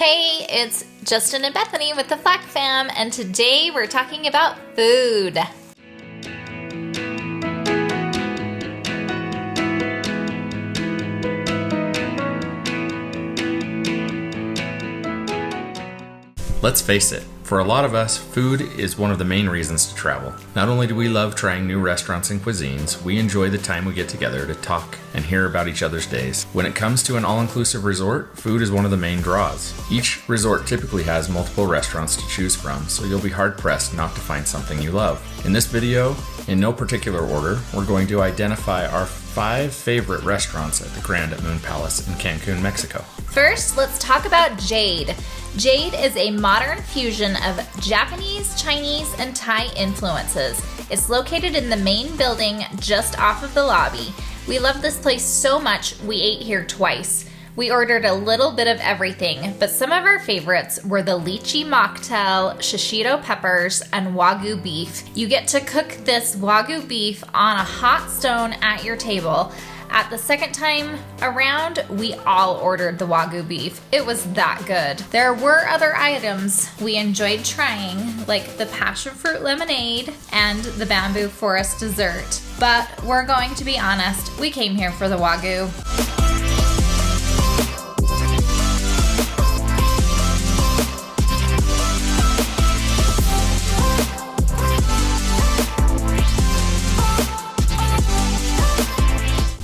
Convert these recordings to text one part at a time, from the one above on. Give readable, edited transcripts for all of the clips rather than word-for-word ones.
Hey, it's Justin and Bethany with the Flack fam, and today we're talking about food. Let's face it, for a lot of us, food is one of the main reasons to travel. Not only do we love trying new restaurants and cuisines, we enjoy the time we get together to talk and hear about each other's days. When it comes to an all-inclusive resort, food is one of the main draws. Each resort typically has multiple restaurants to choose from, so you'll be hard-pressed not to find something you love. In this video, in no particular order, we're going to identify our 5 favorite restaurants at the Grand at Moon Palace in Cancun, Mexico. First, let's talk about Jade. Jade is a modern fusion of Japanese, Chinese, and Thai influences. It's located in the main building just off of the lobby. We love this place so much, we ate here twice. We ordered a little bit of everything, but some of our favorites were the lychee mocktail, shishito peppers, and wagyu beef. You get to cook this wagyu beef on a hot stone at your table. At the second time around, we all ordered the wagyu beef. It was that good. There were other items we enjoyed trying, like the passion fruit lemonade and the bamboo forest dessert. But we're going to be honest, we came here for the wagyu.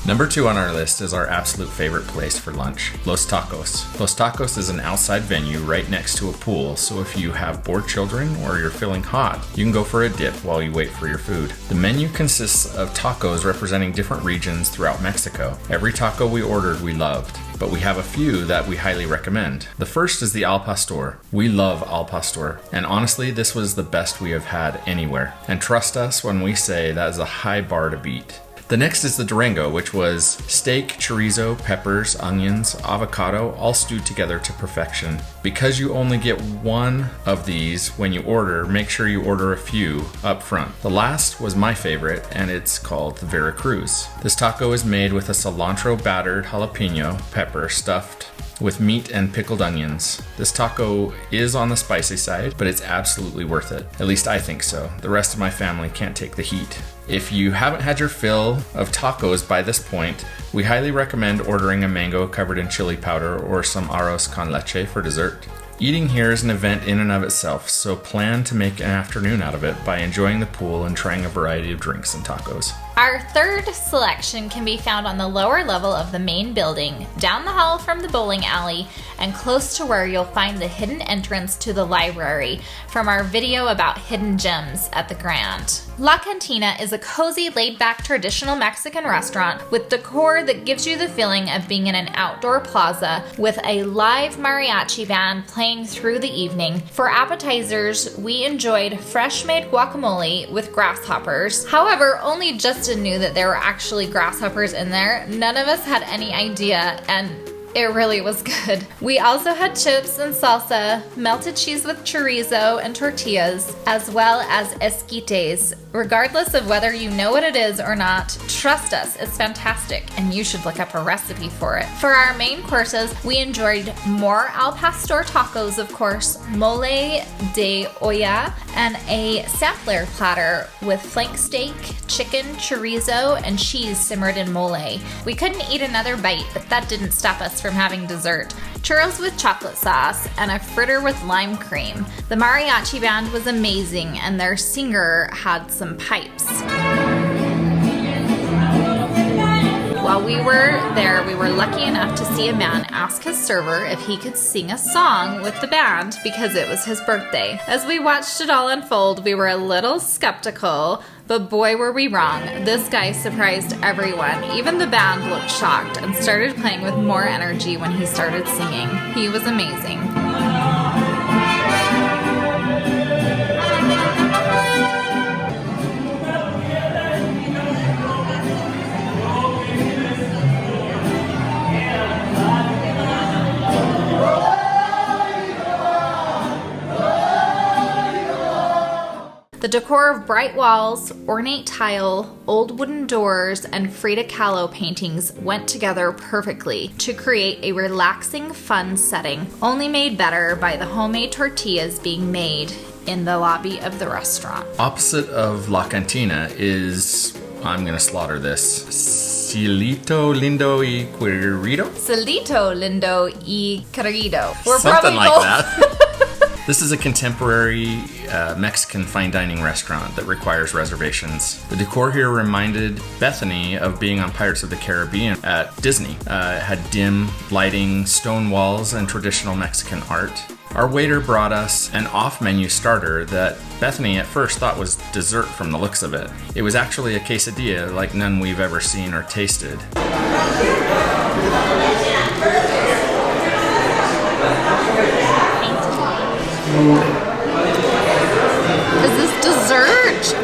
Number 2 on our list is our absolute favorite place for lunch, Los Tacos. Los Tacos is an outside venue right next to a pool, so if you have bored children or you're feeling hot, you can go for a dip while you wait for your food. The menu consists of tacos representing different regions throughout Mexico. Every taco we ordered we loved, but we have a few that we highly recommend. The first is the al pastor. We love al pastor, and honestly, this was the best we have had anywhere. And trust us when we say that is a high bar to beat. The next is the Durango, which was steak, chorizo, peppers, onions, avocado, all stewed together to perfection. Because you only get one of these when you order, make sure you order a few up front. The last was my favorite, and it's called the Veracruz. This taco is made with a cilantro battered jalapeno pepper stuffed with meat and pickled onions. This taco is on the spicy side, but it's absolutely worth it. At least I think so. The rest of my family can't take the heat. If you haven't had your fill of tacos by this point, we highly recommend ordering a mango covered in chili powder or some arroz con leche for dessert. Eating here is an event in and of itself, so plan to make an afternoon out of it by enjoying the pool and trying a variety of drinks and tacos. Our third selection can be found on the lower level of the main building, down the hall from the bowling alley, and close to where you'll find the hidden entrance to the library from our video about hidden gems at the Grand. La Cantina is a cozy, laid-back, traditional Mexican restaurant with decor that gives you the feeling of being in an outdoor plaza with a live mariachi band playing through the evening. For appetizers, we enjoyed fresh-made guacamole with grasshoppers. However, only Justin knew that there were actually grasshoppers in there. None of us had any idea, and it really was good. We also had chips and salsa, melted cheese with chorizo and tortillas, as well as esquites. Regardless of whether you know what it is or not, trust us, it's fantastic, and you should look up a recipe for it. For our main courses, we enjoyed more al pastor tacos, of course, mole de olla, and a sampler platter with flank steak, chicken, chorizo, and cheese simmered in mole. We couldn't eat another bite, but that didn't stop us from having dessert, churros with chocolate sauce, and a fritter with lime cream. The mariachi band was amazing, and their singer had some pipes. While we were there, we were lucky enough to see a man ask his server if he could sing a song with the band because it was his birthday. As we watched it all unfold, we were a little skeptical, but boy were we wrong. This guy surprised everyone. Even the band looked shocked and started playing with more energy when he started singing. He was amazing. The decor of bright walls, ornate tile, old wooden doors, and Frida Kahlo paintings went together perfectly to create a relaxing, fun setting, only made better by the homemade tortillas being made in the lobby of the restaurant. Opposite of La Cantina is, I'm gonna slaughter this, Cielito, Lindo y Querido? Cielito, Lindo y Querido. We're Something probably like both. that. This is a contemporary Mexican fine dining restaurant that requires reservations. The decor here reminded Bethany of being on Pirates of the Caribbean at Disney. It had dim lighting, stone walls, and traditional Mexican art. Our waiter brought us an off-menu starter that Bethany at first thought was dessert from the looks of it. It was actually a quesadilla like none we've ever seen or tasted. Is this dessert?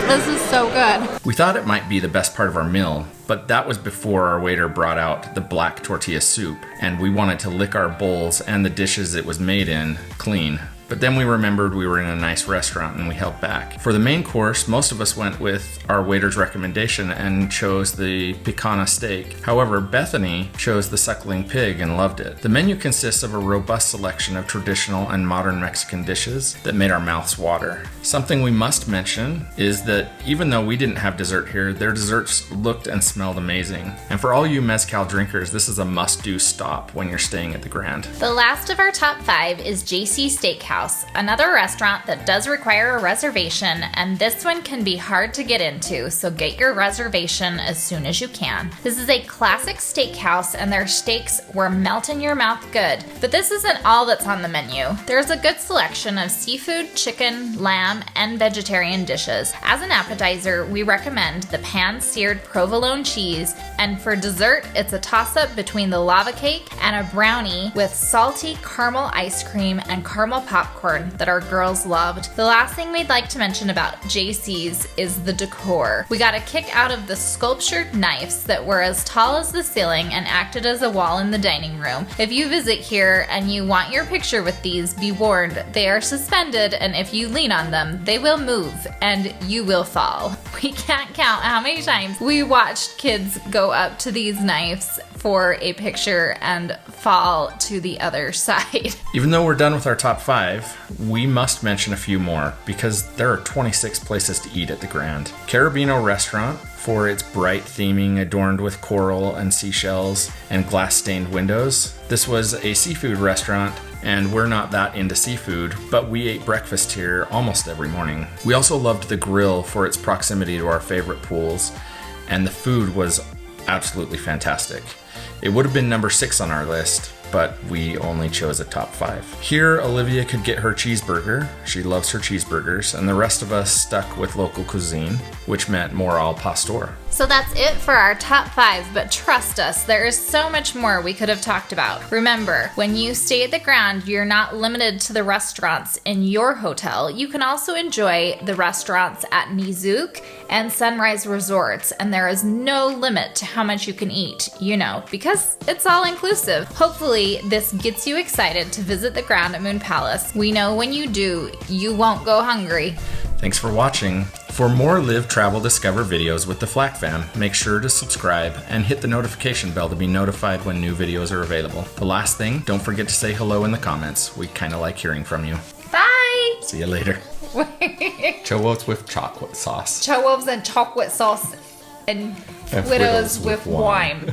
This is so good. We thought it might be the best part of our meal, but that was before our waiter brought out the black tortilla soup, and we wanted to lick our bowls and the dishes it was made in clean. But then we remembered we were in a nice restaurant and we held back. For the main course, most of us went with our waiter's recommendation and chose the picanha steak. However, Bethany chose the suckling pig and loved it. The menu consists of a robust selection of traditional and modern Mexican dishes that made our mouths water. Something we must mention is that even though we didn't have dessert here, their desserts looked and smelled amazing. And for all you mezcal drinkers, this is a must-do stop when you're staying at the Grand. The last of our top 5 is JC Steakhouse, another restaurant that does require a reservation, and this one can be hard to get into, so get your reservation as soon as you can. This is a classic steakhouse, and their steaks were melt in your mouth good. But this isn't all that's on the menu. There's a good selection of seafood, chicken, lamb, and vegetarian dishes. As an appetizer, we recommend the pan-seared provolone cheese, and for dessert, it's a toss-up between the lava cake and a brownie with salty caramel ice cream and caramel popcorn that our girls loved. The last thing we'd like to mention about JC's is the decor. We got a kick out of the sculptured knives that were as tall as the ceiling and acted as a wall in the dining room. If you visit here and you want your picture with these, be warned, they are suspended, and if you lean on them, they will move and you will fall. We can't count how many times we watched kids go up to these knives for a picture and fall to the other side. Even though we're done with our top 5, we must mention a few more because there are 26 places to eat at the Grand. Carabino restaurant for its bright theming adorned with coral and seashells and glass-stained windows. This was a seafood restaurant, and we're not that into seafood, but we ate breakfast here almost every morning. We also loved the grill for its proximity to our favorite pools, and the food was absolutely fantastic. It would have been number 6 on our list, but we only chose a top 5. Here, Olivia could get her cheeseburger. She loves her cheeseburgers, and the rest of us stuck with local cuisine, which meant more al pastor. So that's it for our top 5, but trust us, there is so much more we could have talked about. Remember, when you stay at the Grand, you're not limited to the restaurants in your hotel. You can also enjoy the restaurants at Nizuc and Sunrise Resorts, and there is no limit to how much you can eat, because it's all inclusive. Hopefully, this gets you excited to visit the Grand at Moon Palace. We know when you do, you won't go hungry. Thanks for watching. For more Live, Travel, Discover videos with the Flack fam, make sure to subscribe and hit the notification bell to be notified when new videos are available. The last thing, don't forget to say hello in the comments. We kind of like hearing from you. Bye! See you later. Chowos with chocolate sauce. Chowos and chocolate sauce and widows with wine.